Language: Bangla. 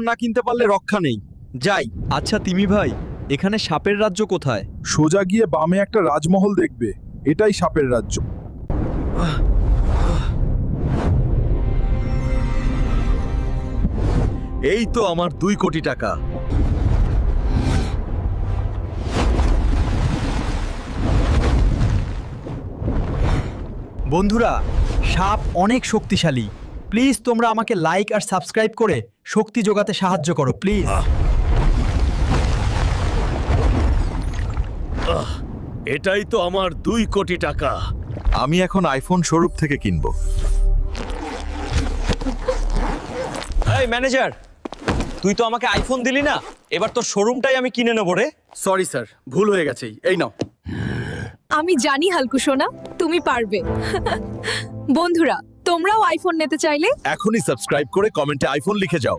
না কিনতে পারলে রক্ষা নেই। যাই। আচ্ছা তিমি ভাই, এখানে সাপের রাজ্য কোথায়? সোজা গিয়ে বামে একটা রাজমহল দেখবে, এটাই সাপের রাজ্য। এই তো আমার 2 কোটি টাকা। বন্ধুরা, সাপ অনেক শক্তিশালী। প্লিজ তোমরা আমাকে লাইক আর সাবস্ক্রাইব করে শক্তি যোগাতে সাহায্য করো প্লিজ। এটাই তো আমার 2 কোটি টাকা। আমি এখন আইফোন শোরুম থেকে কিনবো। এই ম্যানেজার, তুই তো আমাকে আইফোন দিলি না, এবার তোর শোরুমটাই আমি কিনে নেবো রে। সরি স্যার, ভুল হয়ে গেছে। এই নাও। আমি জানি হালকু সোনা, তুমি পারবে। বন্ধুরা, তোমরাও আইফোন নিতে চাইলে এখনই সাবস্ক্রাইব করে কমেন্টে আইফোন লিখে যাও।